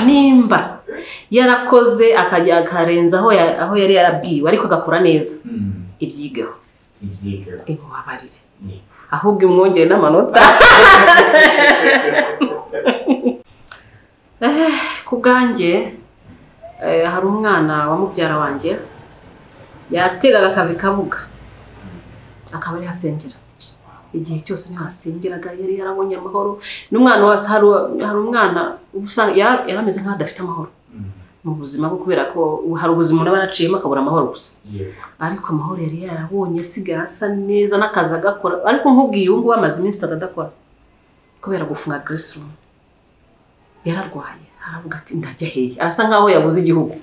nimba yarakoze akajya akarenza aho yari yarabwiwe ariko agakora neza ibyigeho imubabarire ahubwo imwongere n'amanota kubwanjye hari umwana wa mubyara wanjye yategaga akavi kabuga akaba ari hasengera igihe cyose niho hasengeraga yari yarabonye amahoro n'umwana wase hari umwana usanga yarameze nk'aho adafite amahoro mu buzima bwo kubera ko hari ubuzima n'abaraciyemo akabura amahoro gusa ariko amahoro yari yarabonye sigaye asa neza n'akazi agakora ariko nkubwiye ubu ngubu amaze iminsi adakora kubera gufunga Grace Room yararwaye aravuga ati ndajya hehe arasa nkaho yabuze igihugu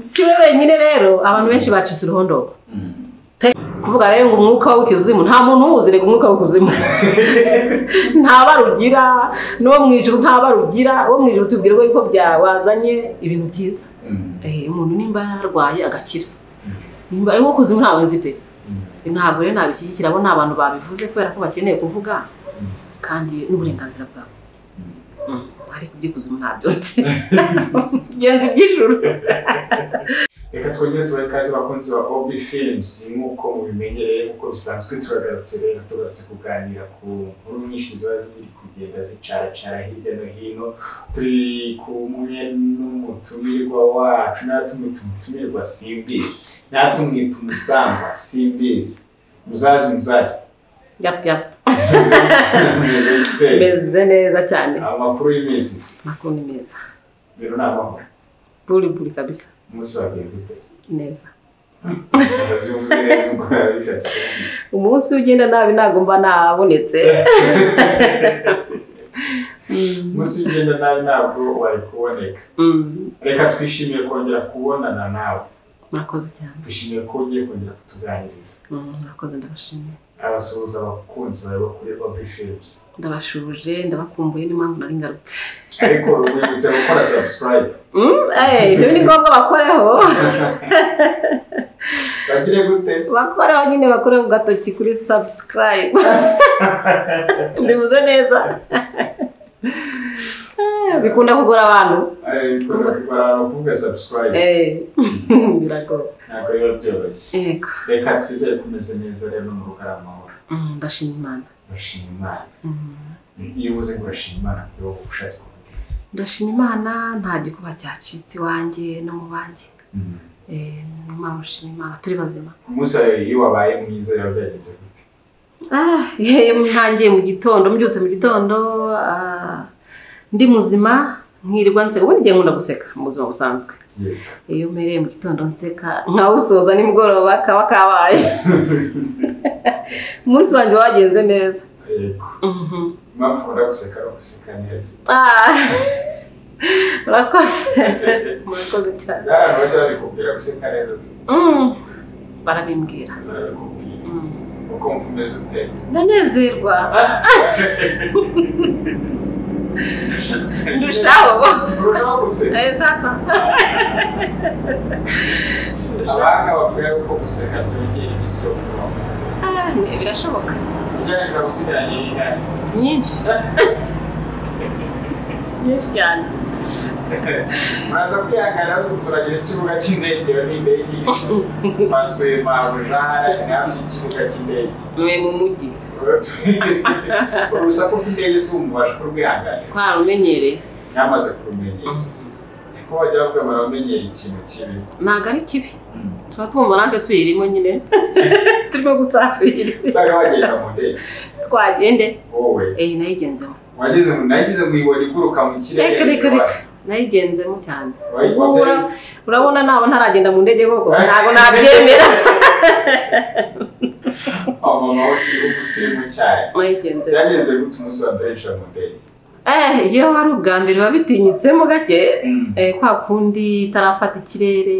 si we wenyine rero abantu benshi bacitse uruhondo kuvuga rero ngo umwuka w'ikuzimu nta muntu uzi rego umwuka w'ikuzimu nta barugira no mwijuru nta barugira wo mwijuru tubwirwa yuko byawazanye ibintu byiza umuntu nimba yarwaye agakira nimba ari wo kuzimu ntawe nzi pe ntabwo rero nabishyigikira abo n'abantu babivuze kubera ko bakeneye kuvuga kandi n'uburenganzira bwabo ariko by'ikuzimu ntabyo nzi genzi by'ijuru. Reka twongere tubahe ikaze bakunzi ba OB Films nk'uko mubimenyereye nk'uko bisanzwe tugarutse kuganira ku nkuru nyinshi ziba ziri kugenda zicaracara hirya no hino turi kumwe n'umutumirwa wacu n'umutumirwa simbizi n'atumwita umusangwa simbizi muzazi yap meze neza cyane amakuru y'imisi makuru ni meza bero n'amahoro buri kabisa umunsi wagenze uteze neza umunsi ugenda nabi ntago mba nabonetse umunsi ugenda nabi ntabwo wari kuboneka reka twishimiye kongera kubonana nawe murakoze cyane twishimiye ko ugiye kongera kutuganiriza murakoze ndabashimiye abasuhuza abakunzi bawe kuri OB Films ndabashuje ndabakumbuye n'impamvu nari ngarutse ariko wibutse gukora subscribe ibyo ni ngombwa bakoreho bagire gute bakoreho nyine bakore ku gatoki kuri subscribe mbivuze neza bikunda kugora abantu bikunda kugora abantu kuvuga subscribe birago ntabwo biba byoroshye reka twizere kumeze neza rero mu rugo ari amahoro ndashima Imana iyo uvuze ngo urashima Imana niyo ushatse kuvuga ndashima Imana nta gikuba cyacitse iwanjye no mu banjye Imana ushima Imana turi bazima umunsi iyo wabaye mwiza rero byagenze gute ntangiye mu gitondo mbyutse mu gitondo ndi muzima nkirirwa nseka ubundi ngiye nkunda guseka mu buzima busanzwe iyo mpereye mu gitondo nseka nkawusoza nimugoroba kaba kabaye umunsi wanjye wagenze neza impamvu ukunda guseka no guseka neza murakoze cyane bajya babikubwira guseka neza barabimbwira uko mva umeze ute ndanezerwa ndushaho guseka sasa abanga bavuga ko guseka byongera imisoro birashoboka ugerageza gusigaranye y'ingane nyinshi cyane muraza kwihangana turagira ikibuga cy'indege n'indege y'isi twasuye Mabujara ni hafi y'ikibuga cy'indege mu mujyi urusaku rw'indege si umubasha kurwihangana twarumenyereye yamaze kurumenyera ko bajya bavuga baramenyera ikintu kibi ntabwo ari kibi tuba twumva natwe tuyirimo nyine turimo gusafira usanga wagenda mu ndege twagende wowe nayigenzemo nagize ngo ibone iguruka mu kirere nayigenzemo cyane urabona nabo ntaragenda mu ndege koko ntabwo nabyemera mama wose umusirimu cyane byagenze gute umunsi wa mbere nshira mu ndege iyo hari ubwa mbere biba bitinyitsemo gake kwa kundi itarafata ikirere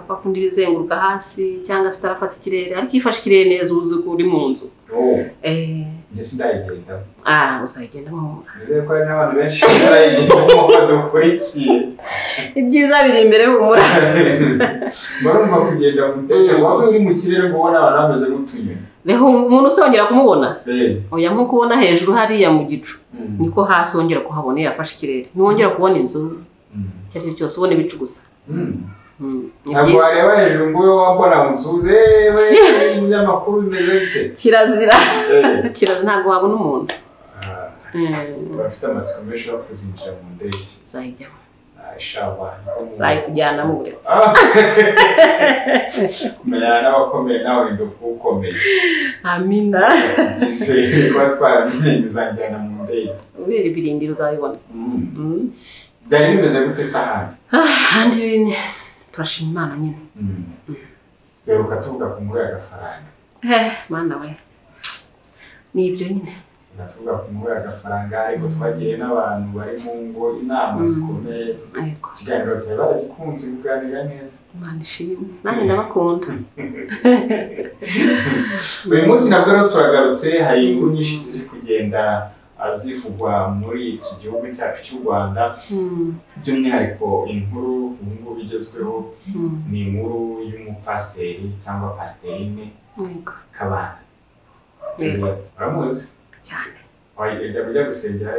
kwa kundi bizenguruka hasi cyangwa se itarafata ikirere ariko ifashe ikirere neza uzi ko uri mu nzu njye sindayigenda uzayigendamo nizeye ko hari n'abantu benshi barayigendamo badukurikiye ibyiza biri imbere humura murumva kugenda mu ndege waba uri mu kirere ngo ubona abantu bameze nk'utunyoni reho umuntu usongera kumubona oya nko kubona hejuru hariya mu gicu niko hasi wongera kuhabona yafashe ikirere ntiwongera kubona inzu cyari cyose ubone ibicu gusa ntabwo wareba hejuru ngo wambona unsuze we n'amakuru bimeze bite kirazira ntabwo wabona umuntu bafite amatsiko menshi yo kuzinjira mu ndege zayijyamo kujyana mu buretse kumenyana n'abakomeye nawe nduko ukomeye amina giswe kuba twaramenye uzanjyana mu ndege ubera ibirindiro uzabibona byari bimeze gute sahandi handi turashima Imana nyine garuka tuvuga ku nkuru y'agafaranga mana we nibyo nyine natuvuga ku nkuru y'agafaranga ariko twagiye n'abantu bari mu ngo inama zikomeye ikiganiro cyari baragikunze kuganira neza Imana ishimwe nanjye ndabakunda uyu munsi nabwo rero turagarutse hari inkuru nyinshi ziri kugenda azivugwa muri iki gihugu cyacu cy'u Rwanda by'umwihariko inkuru ubu ngubu igezweho ni inkuru y'umupasiteri cyangwa pasiterine Kabanda uramuzi cyane ujya gusengera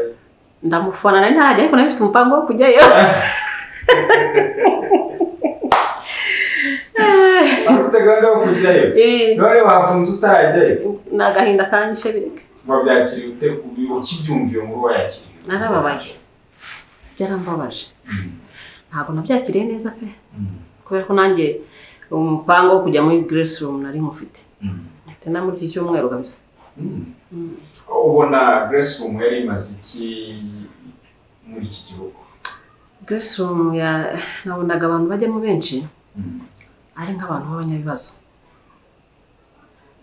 ndamufana nari ntarajya ariko nari mfite umupango wo kujyayo afite gahunda yo kujyayo none wafunze utarajyayo ni agahinda kanyishe bireke wabyakiriye ute ukibyumviye nkuru wayakiriye narababaye byarambabaje ntabwo nabyakiriye neza pe kubera ko nanjye umupango wo kujya muri Grace Room nari mufite tena muri iki cyumweru kabisa ubona Grace Room yari imaze iki muri iki gihugu Grace Room nabonaga abantu bajyamo benshi ari nk'abantu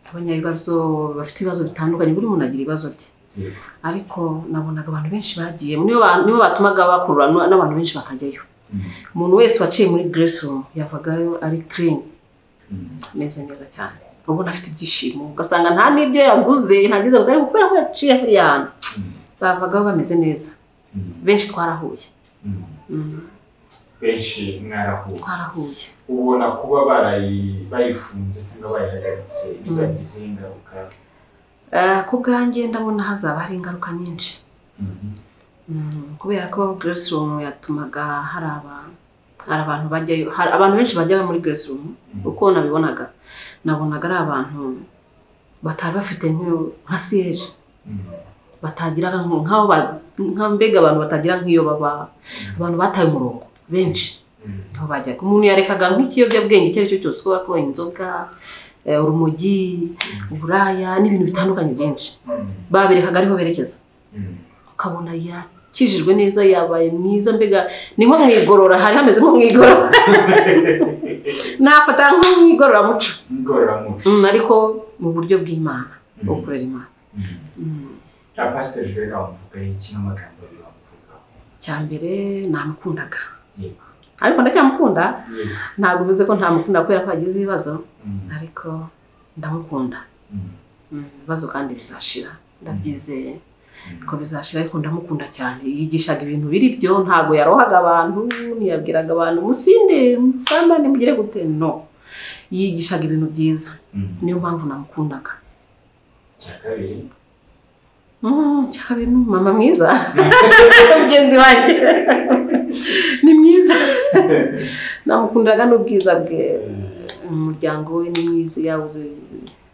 b'abanyabibazo bafite ibibazo bitandukanye buri muntu agira ibibazo bye ariko nabonaga abantu benshi bagiye nibo batumaga bakurura n'abantu benshi bakajyayo umuntu wese waciye muri Grace Room yavagayo ari clean ameze neza cyane ubona afite ibyishimo ugasanga nta n'ibyo yaguze ntagize ngo ariko kubera ko yaciye hariya hantu bavagaho bameze neza benshi twarahuye benshi mwarahuye twarahuye ubona kuba bayifunze cyangwa bayihagaritse bizagize ingaruka ku bwanjye ndabona hazaba hari ingaruka nyinshi kubera ko Grace Room yatumaga hari abantu bajyayo abantu benshi bajyaga muri Grace Room uko nabibonaga nabonaga ari abantu batari bafite nka siege batagiraga nka mbega abantu batagira nk'iyo abantu bataye umurongo benshi aho bajyaga umuntu yarekaga nk'ikiyobyabwenge icyo ari cyo cyose kuba ko inzoga urumogi uburaya n'ibintu bitandukanye byinshi babirekaga ariho berekeza ukabona yakijijwe neza yabaye mwiza mbega ni nko mwigorora hari hameze nko mwigorora nafata nko mwigororamuco ariko mu buryo bw'Imana bwo kurera Imana Pastor Joel avuga iki n'amagambo bavuga cyambere namukundaga ariko ndacyamukunda ntabwo bivuze ko ntamukunda kubera ko agize ibibazo ariko ndamukunda ibibazo kandi bizashira ndabyizeye ko bizashira ariko ndamukunda cyane yigishaga ibintu biri byo ntago yarohaga abantu ntiyabwiraga abantu musinde musambane mugire gute no yigishaga ibintu byiza niyo mpamvu namukundaga cyakabiri ni mama mwiza mugenzi wanjye ni mwiza namukundaga n'ubwiza bwe umuryango we ni mwiza yawe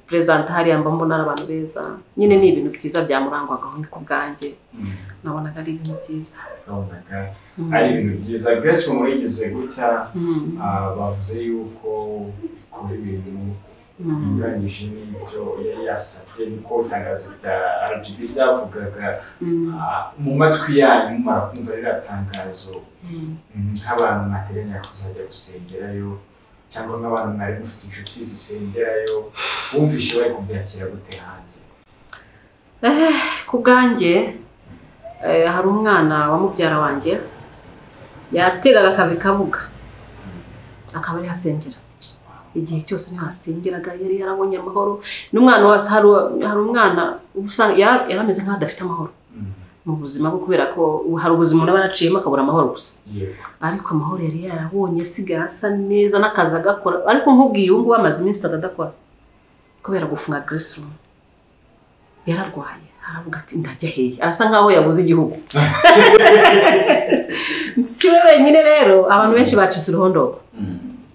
presenta hariya mbona abantu beza nyine ni ibintu byiza byamurangwagaho ni ku bwanjye nabonaga ari ibintu byiza ari ibintu byiza Grace Room yigize gutya bavuze yuko ikora ibintu binyuranyije n'ibyo yari yasabye niko itangazo rya RGB ryavugaga mu matwi yanyu mumara kumva ririya tangazo nk'abantu mwateganya kuzajya gusengerayo cyangwa nk'abantu mwari mufite inshuti zisengerayo bumvishe bari kubyakira gute hanze ku bwanjye hari umwana wa mubyara wanjye yategaga akabikabuga akaba ari hasengera igihe cyose ntihasengeraga yari yarabonye amahoro n'umwana wese hari umwana usanga yarameze nk'aho adafite amahoro mu buzima bwo kubera ko hari ubuzima umuntu aba yaraciyemo akabura amahoro gusa ariko amahoro yari yarabonye asigaye asa neza n'akazi agakora ariko nkubwiye ubu ngubu amaze iminsi adakora kubera gufunga Grace Room yararwaye aravuga ati ndajya hehe arasa nkaho yabuze igihugu si we wenyine rero abantu benshi bacitse uruhondogo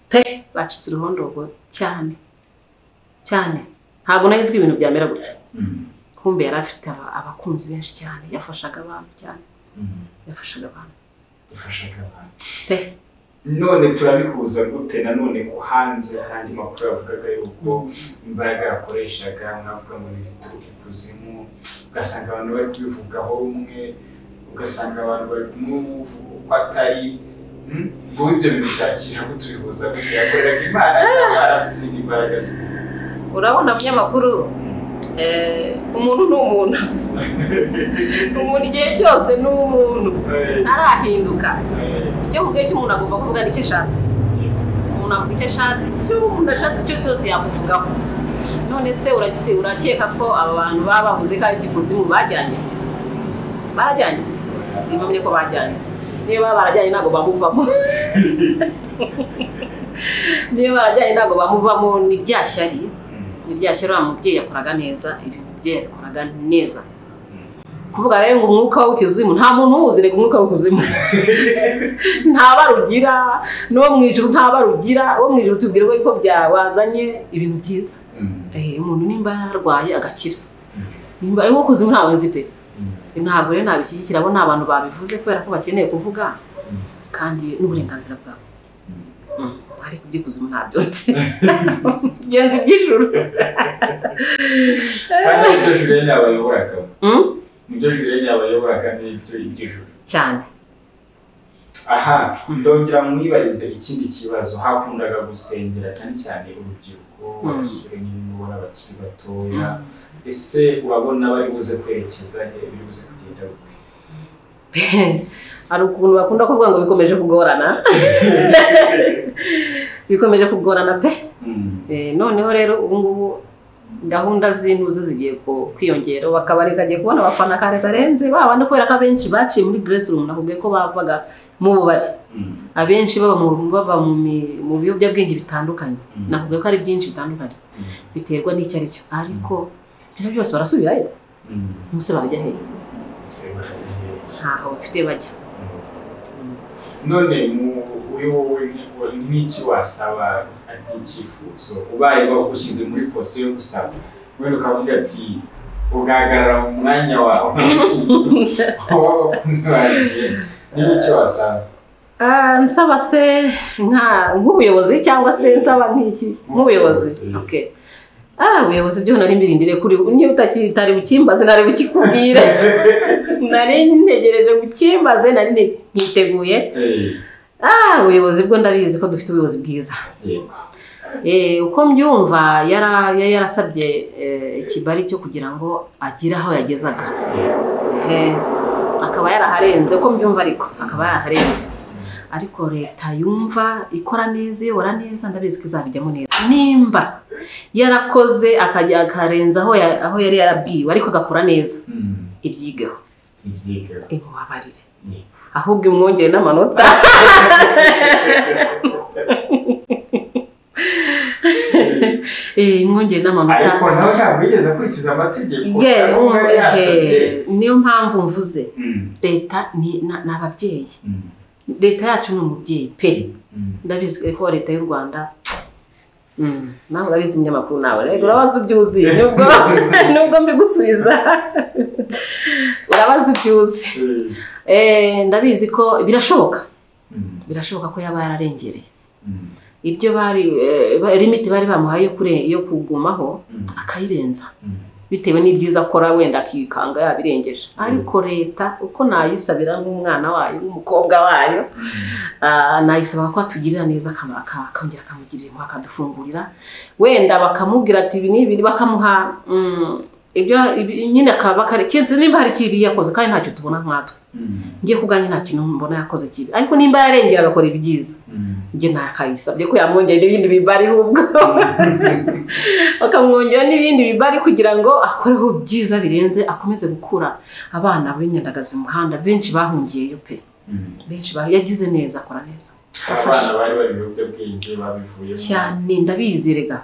pe bacitse uruhondogo cyane ntabwo nahizwe ibintu byamera gutya kumbe yari afite abakunzi benshi cyane yafashaga abantu cyane yafashaga abantu pe none turabihuza gute nanone ko hanze kandi makuru yavugaga yuko imbaraga yakoreshaga mwavuga ngo nizituruke kuzimu ugasanga abantu bari kubivugaho rumwe ugasanga abantu bari kumuvuga uko atari ngo ibyo bintu byakira ngo tubihuza gute yakoreraga Imana cyangwa arafite imbaraga urabona abanyamakuru umuntu ni umuntu umuntu igihe cyose ni umuntu ntarahinduka icyo mu gihe cy'umuntu agomba kuvuga nicyo ashatse umuntu avuga icyo ashatse icyo umuntu ashatse icyo cyose yakuvugaho none se urakeka ko aba bantu baba bavuze ko ari igikuzimu bajyanye simpamye ko bajyanye niyo baba barajyanye ntabwo bamuvamo ni rya shyari wa mubyeyi yakoraga neza ibintu bye yakoraga neza kuvuga rero ngo umwuka w'ikuzimu nta muntu uwuzire umwuka w'ikuzimu ntabarugira no mu ijuru ntabarugira wo mu ijuru tubwire ko wazanye ibintu byiza umuntu nimba yarwaye agakira nimba ari wo kuzimu ntawe nzi pe ntabwo rero nabishyigikira abo n'abantu babivuze kubera ko bakeneye kuvuga kandi n'uburenganzira bwabo ariko by'ikuzimu ntabyo nzi genzi by'ijuru kandi ibyo Julienne yabayoboraga ibyo Julienne yabayoboraga n'ibyo iby'ijuru cyane aha ndongera mwibarize ikindi kibazo hakundaga gusengera cyane urubyiruko abasore n'abana bakiri batoya ese urabona bari buze kwerekeza he biri buze kugenda gute hari ukuntu bakunda kuvuga ngo bikomeje kugorana pe noneho rero ubu ngubu gahunda z'intuze zigiye kwiyongera bakabareka agiye kubona abafana kare karenze babandi kubera ko abenshi baciye muri Grace Room nakubwiye ko bavaga mu bubari abenshi baba mu biyobyabwenge bitandukanye nakubwiye ko ari byinshi bitandukanye biterwa n'icyo ari cyo ariko ibyo byose barasubirayo umunsi barajya hehe ntaho bafite bajya none wowe nk'iki wasaba nk'icyifuzo ubaye bagushyize muri posiyo yo gusaba wenda ukavuga ati ugahagarara mu mwanya wawe w'abakunzi bawe n'iki wasaba nsaba se nk'ubuyobozi cyangwa se nsaba nk'iki nk'ubuyobozi ubuyobozi byo nari mbirindire kuri niyo utakitari bukimbaze nari bukikubwire nari ntegereje bukimbaze nari niteguye ubuyobozi bwo ndabizi ko dufite ubuyobozi bwiza uko mbyumva yarasabye ikibari cyo kugira ngo agire aho yagezaga akaba yaraharenze uko mbyumva ariko akaba yaraharenze ariko leta yumva ikora neza iyobora neza ndabizi ko izabijyamo neza nimba yarakoze akajya akarenza aho yari yarabwiwe ariko agakora neza ibyigeho wabarire ahubwo imwongere n'amanota imwongere n'amanota ariko nawe ntabwo yigeze akurikiza amategeko niyo mpamvu mvuze leta ni ababyeyi leta yacu ni umubyeyi pe ndabizi ko leta y'u Rwanda nawe urabizi umunyamakuru nawe rero urabaza ubyuzi nubwo mbigusubiza urabaza ubyuzi ndabizi ko birashoboka ko yaba yararengereye ibyo limite bari bamuhaye yo kugumaho akayirenza bitewe n'ibyiza akora wenda akikanga yabirengeje ariko leta uko nayisabira nk'umwana wayo n'umukobwa wayo nayisaba ko atugirira neza akongera akamugirira impuhwe akadufungurira wenda bakamubwira ati ibi n'ibi bakamuha ibyo nyine akabakenze nimba hari kibi yakoze kandi ntacyo tubona nkatwe ngiye kuganye nta kintu mbona yakoze kibi ariko nimba yarengera agakora ibyiza nge nakayisabye ko yamwongera n'ibindi bibari ubwo bakamwongera n'ibindi bibari kugira ngo akoreho byiza birenze akomeze gukura abana b'inyandagazi mu muhanda benshi bahungiyeyo pe benshi yagize neza akora neza abana bari bari mu byo bwenge babivuyemo cyane ndabizi rega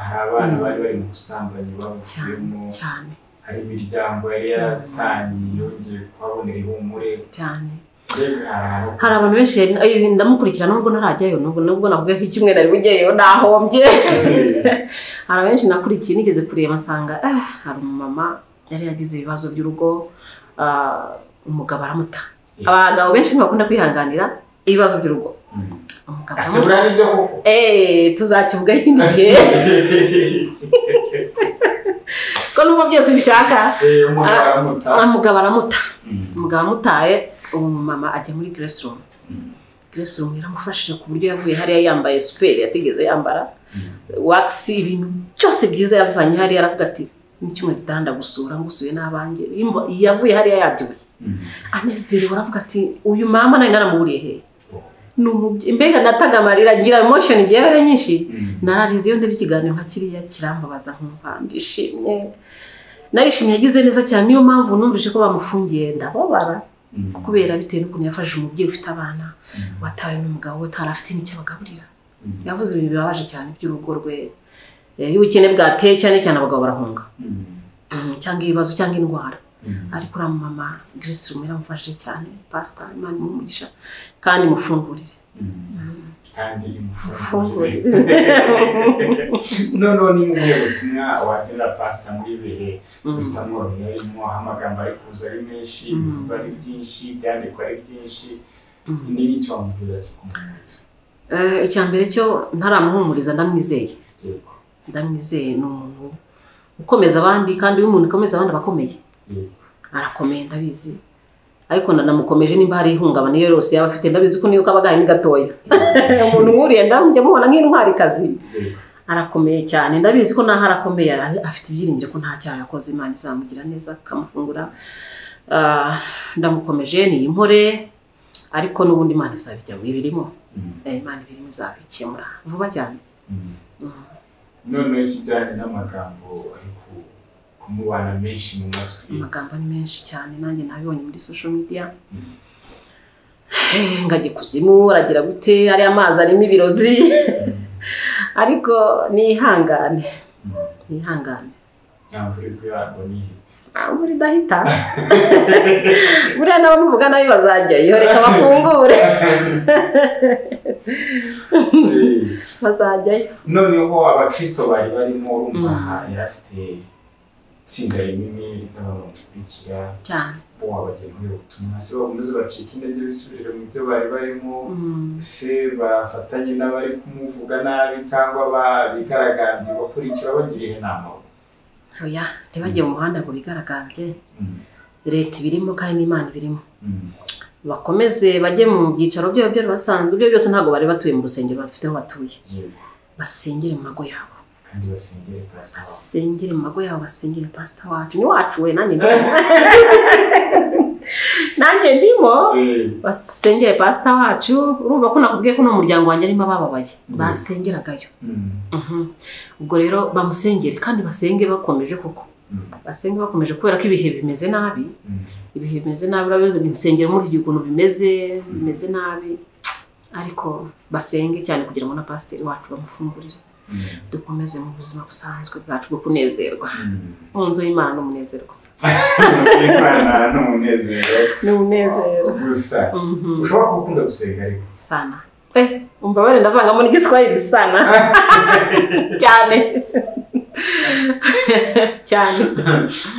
hari abana bari mu busambanyi bavuyemo cyane hari imiryango yari yaratanye yongeye kuhabonera ihumure cyane hari abantu benshi ndamukurikirana nubwo ntarajyayo nubwo navuga ko icyumweru ari bugeyo nahombye hari benshi nakurikiye nigeze kureba nsanga hari umumama yari yagize ibibazo by'urugo umugabo aramuta abagabo benshi ntibakunda kwihanganira ibibazo by'urugo umugabo asubira n'ibyo koko tuzakivuga ikindi gihe ko nubwo byose bishaka umugabo aramuta umugabo amutaye umumama ajya muri Grace Room yaramufashije ku buryo yavuye hariya yambaye super yatigeze yambara wax ibintu cyose byiza yavanye hariya aravuga ati n'icyumwe gitanda gusura ngusuye n'abanjye yavuye hariya yabyibuye anezerewe aravuga ati uyu mama nari naramuburiye he mbega nataga amarira ngira emotion igere nyinshi nararize iyo ndebye ikiganiro nka kiriya kirambabaza nkumva ndishimye narishimye yagize neza cyane niyo mpamvu numvise ko bamufungiye ndababara kubera bitewe n'ukuntu yafashije umubyeyi ufite abana watawe n'umugabo we tarafite n'icyo abagaburira yavuze ibintu bibabaje cyane by'urugo rwe y'ubukene bwateye cyane cyane abagabo barahunga cyangwa ibibazo cyangwa indwara ariko uriya mama Grace Room yaramufashije cyane pastor Imana imumugisha kandi mufungurire kandi imufungurire no ni mwe butumwa wagenera pastor muri bihe bitamworoheye harimo amagambo ari kuza ari menshi bari byinshi byandikwa ari byinshi ni n'icyo wamubwira cyo kumuhumuriza icyambere cyo ntaramuhumuriza ndamwizeye ni umuntu ukomeza abandi kandi uyu muntu ukomeza abandi bakomeye arakomeye ndabizi ariko nanamukomeje nimba hari ihungabana iyo yose yaba afite ndabizi ko niyo kabaga ni gatoya umuntu nkuriye ndamujye mubona nk'intwari kazi arakomeye cyane ndabizi ko naho arakomeye afite ibyiringiro ko nta cyaha yakoze Imana izamugira neza kamufungura ndamukomeje ni impore ariko nubundi Imana izabijya birimo Imana birimo izabikemura vuba cyane none ikijyanye n'amagambo ariko kumubana menshi mu matwi amagambo ni menshi cyane nanjye nabibonye muri social media ngajye kuzimu aragira gute ari amazi arimo ibirozi ariko nihangane namvuri kuyarwo nihite muri dahita buriya n'abamuvuga nabi bazajyayo reka bafungure bazajyayo noneho abakristo bari barimo urumva yarafite itsinda rinini ry'abamukurikira cyane bo wabageneye ubutumwa se bakomeze bacika intege bisubirire mu byo bari barimo se bafatanye n'abari kumuvuga nabi cyangwa bigaragambye bakurikira bagiriye inama oya ntibajye mu muhanda ngo bigaragambye leta ibirimo kandi n'Imana ibirimo bakomeze bajye mu byicaro byo basanzwe ibyo byose ntago bari batuye mu rusengero bafite aho batuye basengere mu mago yabo kandi basengere pastor basengere mu mago yabo basengere pastor wacu ni wacu we nanjye ndimo basengere pastor wacu urumva ko nakubwiye ko no muryango wanjye arimo abababaye basengeragayo ubwo rero bamusengere kandi basenge bakomeje koko basenge bakomeje kubera ko ibihe bimeze nabi urabizi insengero muri iki gihe bimeze nabi ariko basenge cyane kugira ngo na pastor wacu bamufungurire dukomeze mu buzima busanzwe bwacu bwo kunezerwa mu nzu y'Imana n'umunezero gusa n'umunezero gusa ushobora gukunda gusenga ariko sana umva bare ndavangamo n'igiswahili sana cyane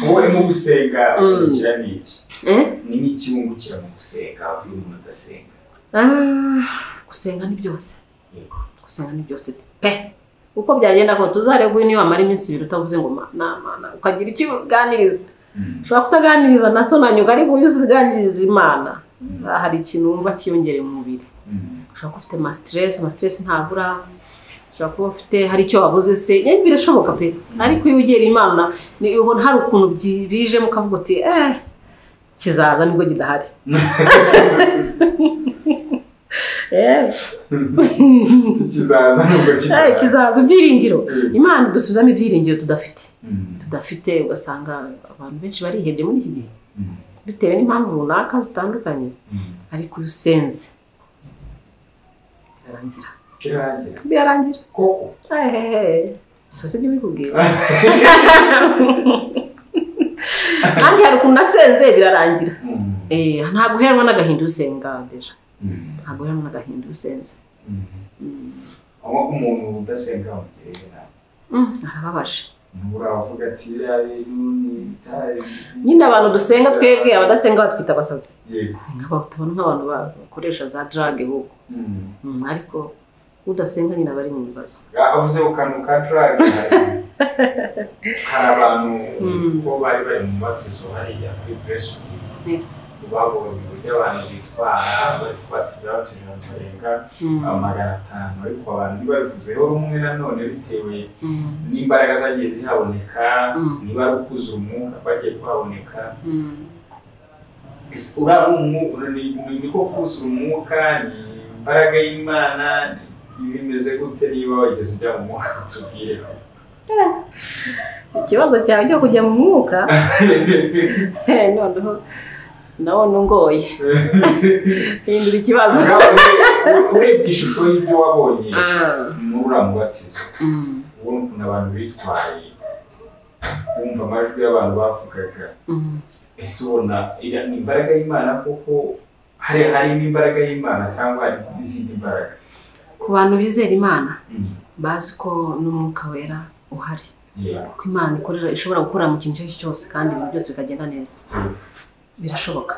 wowe mu gusenga ukira n'iki ni n'iki wungukira mu gusenga iyo umuntu adasenga gusenga ni byose gusenga ni byose uko byagenda ko tuzareba niyo amara iminsi 2 utavuze ngo mana ukagira icyo uganiriza ushobora kutaganiriza na so nanyuga ariko uziganiriza Imana hari ikintu wumva kiyongere mu mubiri ushobora kufite stress ntabura ushobora kuba ufite hari icyo wabuze se birashoboka pe ariko iyo ugera Imana ni ubona hari ukuntu bije mukavuga uti kizaza nibwo gidahari kizaza ibyiringiro Imana idusubizamo ibyiringiro tudafite ugasanga abantu benshi barihebye muri iki gihe bitewe n'impamvu runaka zitandukanye ariko usenze birarangira koko sose byo bikubwiye kandi hari ukuntu nasenze birarangira nta guheranwa n'agahinda usenga deja nta guheranwa n'agahinda usenze aho umuntu udasenga umugerera arababaje uravuga ati bitari nyine abantu dusenga twebwe abadasenga batwita abasazi yego tubona nk'abantu bakoresha za drug ahubwo ariko udasenga nyine bari mu bibazo avuze ukantu ka drug hari abantu ko bari mu batizo hariya kuri press babonye uburyo abantu bitwara bari kubatiza batuje barenga 500 ariko abantu ntibabivuzeho rumwe nanone bitewe n'imbaraga zagiye zihaboneka niba ari ukuzura umwuka bagiye kuhaboneka niko kuzura umwuka ni imbaraga y'Imana bimeze gute niba wageze ujya mu mwuka utubwire ikibazo cyawe cyo kujya mu mwuka noneho ndabona ungoye hindura ikibazo urebye ishusho y'ibyo wabonye muri uriya mubatizo ubona ukuntu abantu bitwaye wumva amajwi y'abantu bavugaga ese ubona ni imbaraga y'Imana kuko harimo imbaraga y'Imana cyangwa hari izindi mbaraga ku bantu bizera Imana bazi ko n'umwuka wera uhari ko Imana ishobora gukora mu kintu cyose kandi ibintu byose bikagenda neza birashoboka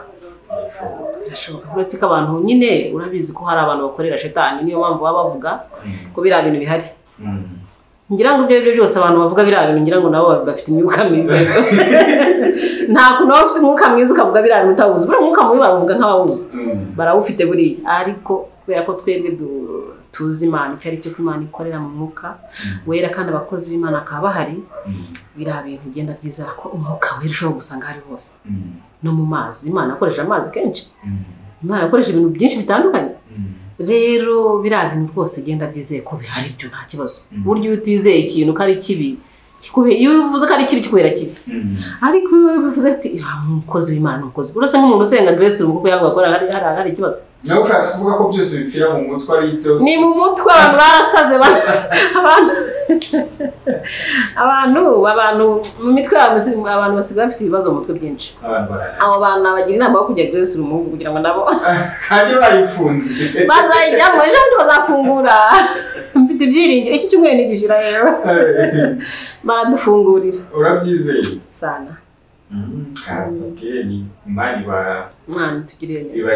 uretse ko abantu nyine urabizi ko hari abantu bakorera shetani niyo mpamvu baba bavuga ko biriya bintu bihari ngira ngo ibyo byose abantu bavuga biriya bintu ngira ngo nabo bafite imyuka mibi nta kuntu bafite umwuka mwiza ukavuga biriya bintu utabuzi buriya umwuka mubi bavuga nk'abawuzi barawufite buriya ariko kubera ko twebwe tuzi Imana icyo ari cyo ko Imana ikorera mu mwuka wera kandi abakozi b'Imana akaba bahari biriya bintu ugenda byizera ko umwuka wera ushobora gusanga hari hose no mu mazi Imana akoresha amazi kenshi Imana akoresha ibintu byinshi bitandukanye rero biriya bintu rwose genda byizeye ko bihari byo nta kibazo buryo utizeye ikintu ko ari kibi iyo uvuze ko ari kibi kikubera kibi ariko iyo bivuze ati umukozi w'Imana umukozi urasa nk'umuntu usenga Grace kuko yavuga ko hari ikibazo nawe ushatse kuvuga ko byose bipfira mu mutwe ari ibyo ni mu mutwe abantu barasaze abantu mu mitwe abantu basigaye bafite ibibazo mu mutwe byinshi abo bantu bagira inama yo kujya Grace umuhungu kugira ngo nabo kandi bayifunze bazayijyamo ejo bazafungura mfite ibyiringiro iki cyumweru nigishira rero baradufungurira urabyizeye sana kandi ni Imana tugire neza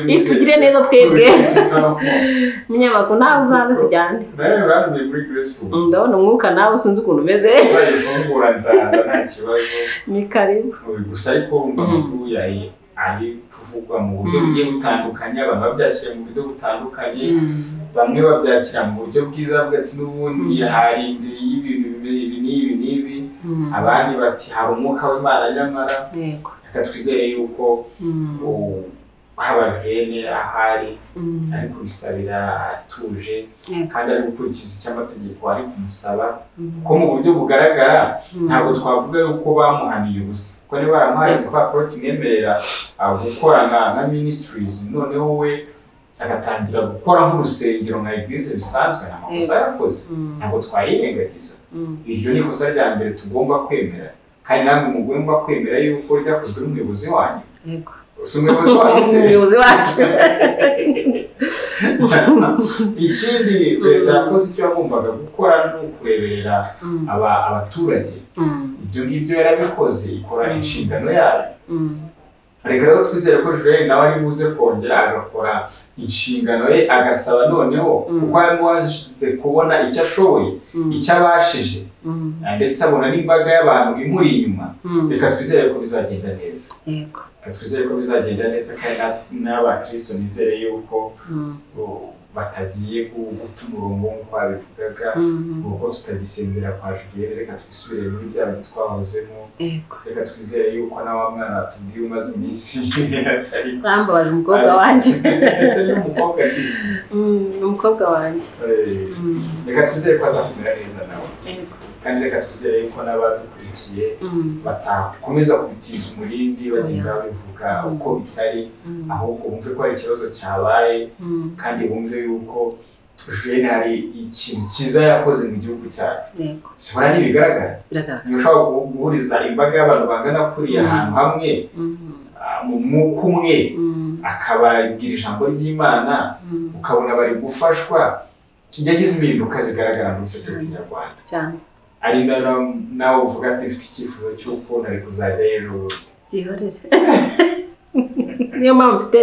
itugire neza twebwe munyamakuru nawe uzaze tujyane nawe uramye muri Graceful ndabona umwuka nawe sinzi ukuntu umeze bayifungura nzaza nta kibazo ni karibu gusa ariko amakuru ari kuvugwa mu buryo bugiye butandukanye abantu babyakira mu buryo butandukanye bamwe babyakira mu buryo bwiza bavuga ati n'ubundi hari ibintu n'ibi abandi bati hari umwuka w'Imana nyamara reka twizere yuko haba Julienne ahari ari kubisabira atuje kandi ari gukurikiza icy'amategeko ari kumusaba ko mu buryo bugaragara ntabwo twavuga yuko bamuhaniye ubusa ko niba baramuhaye igipapuro kimwemerera gukorana na ministries noneho we agatangira gukora nk'urusengero nka Eglise bisanzwe nta makosa yakoze ntabwo twayirengagiza iryo ni ikosa rya mbere tugomba kwemera kandi namwe mugomba kwemera yuko ryakozwe n'umuyobozi wanyu umuyobozi wacu ikindi leta yakoze icyo yagombaga gukora ni ukureberera abaturage ibyo ngibyo yarabikoze ikora inshingano yayo reka rero twizere ko Julienne nawe ari buze kongera agakora inshingano ye agasaba noneho kuko arimo wazize kubona icyo ashoboye icyo abashije ndetse abona n'imbaga y'abantu imuri inyuma reka twizere ko bizagenda neza twizere ko bizagenda neza kandi n'abakristo nizere yuko batagiye guta umurongo nk'uko babivugaga kuko tutagisengera kwa Julienne reka twisubire muri bya bintu twahozemo reka twizere yuko nawe mwana atubwiye umaze iminsi atari bambabaje umukobwa wanjye ndetse n'umukobwa kisi umukobwa wanjye reka twizere ko azakumera neza nawe kandi reka twizere yuko n'abadukurikiye batakomeza kubitiza umurindi bagenda babivuga uko bitari ahubwo bumve ko ari ikibazo cyabaye kandi bumve yuko Julienne hari ikintu cyiza yakoze mu gihugu cyacu. Yego. Sibona ntibigaragara. Biragaragara. Ntushobora guhuriza imbaga y'abantu bangana kuri ahantu hamwe mu mwuka umwe akabagira ijambo ry'Imana ukabona bari gufashwa. Yagize impinduka zigaragara muri sosiyete nyarwanda. Cyane. Ari nawe uvuga ati mfite icyifuzo cy'uko nari kuzajya ejo. Gihorere. Niyo mpamvu mfite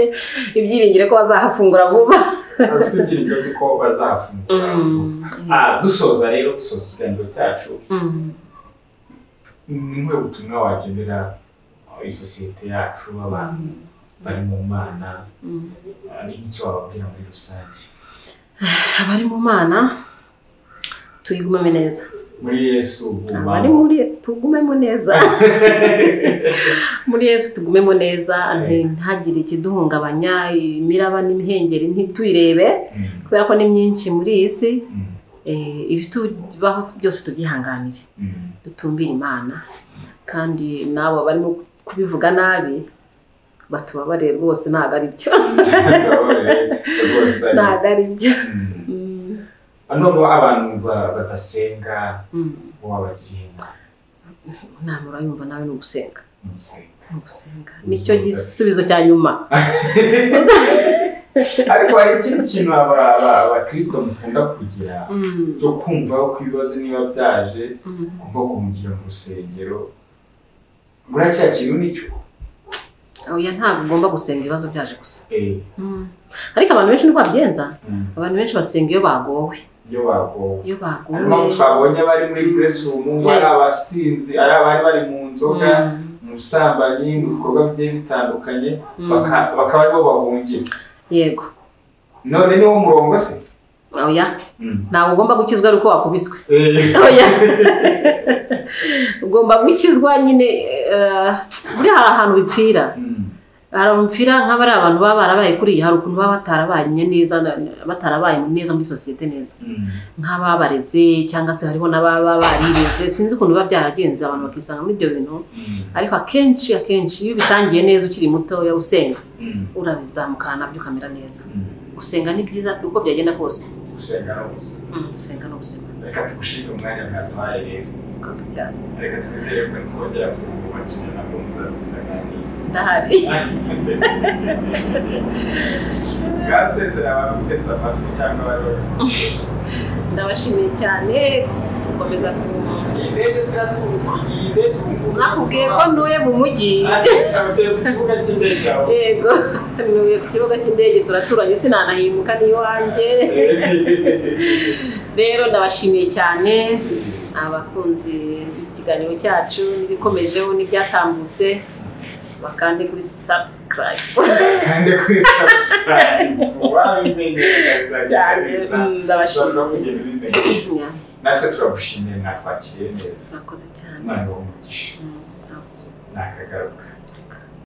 ibyiringiro ko bazahafungura vuba. Afite ibyiringiro by'uko bazahafungura vuba. Dusoza ikiganiro cyacu. Ni nk'ubu butumwa wagenera isosiyete yacu abantu bari mu Mana n'iki wababwira muri rusange? Abari mu Mana tuyigumemo neza. Muri Yesu abari muri tugumemo neza. Muri Yesu tugumemo neza, ntagire ikiduhungabanya, imiraba n'imihengeri ntituyirebe kubera ko ni myinshi muri iyi si. Ibitubaho byose tubyihanganire, dutumbire Imana, kandi nabo barimo kubivuga nabi batubabarire rwose, ntago ari byo. Ntago ari byo. Nubwo abantu badasenga wabagiriye inama urayumva nawe ni ugusenga. Nicyo gisubizo cya nyuma. Ariko hari ikindi kintu abakristo mukunda kugira cyo kumva ko ibibazo niba byaje kumva kumungira mu rusengero. Muracya kintu nicyo oya, ntabwo ugomba gusenga ibibazo byaje gusa. Ariko abantu benshi nuko babigenza. Abantu benshi basenga iyo bagowe. Hano twabonye bari muri Grace Room, bari abasinzi, ari abari bari mu nzoga, mu busambanyi, mu bikorwa bigiye bitandukanye, bakaba aribo bahungira. Yego. None niwo murongo se? Oya. Ntabwo ugomba gukizwa uko wakubiswe. Oya. Ugomba gukizwa nyine buri ahantu bipfira. Aramfira nk'abari abantu baba barabaye kuri hari ukuntu baba batarabaye neza muri societe neza. Nk'ababareze cyangwa se hariho nababa barireze, sinzi ukuntu biba byaragenze abantu bakisanga muri ibyo bintu. Ariko akenshi iyo bitangiye neza ukiri muto ya usenga urabizamukana nabyo kamera neza. Gusenga ni byiza uko byagenda kose. Gusenga no gusema. Reka tugushimire umwanya mwatwaye rero. Kazi cyane. Reka twizere ko twongera kubakina nabwo muzaza tukaganira. Ndahari. Gasezera abamuteza amatwi cyangwa bari. Ndabashimiye cyane gukomeza ku indege siratuko yinde nakubwiye ko ntuye mu mujyi. Abatuye ku kibuga cy'indege aho. Yego, ntuye ku kibuga cy'indege turaturanye sinanahimuka niyo wanjye. Rero ndabashimiye cyane abakunzi ikiganiro cyacu n'ibikomejeho n'ibyatambutse, bakande kuri subscribe. Kandi kuri subscribe. Wabimenye bizagenda. Ndabashimiye. Natwe turagushimiye mwatwakiriye neza. Nakoze cyane. None umugisha. Nakagaruka.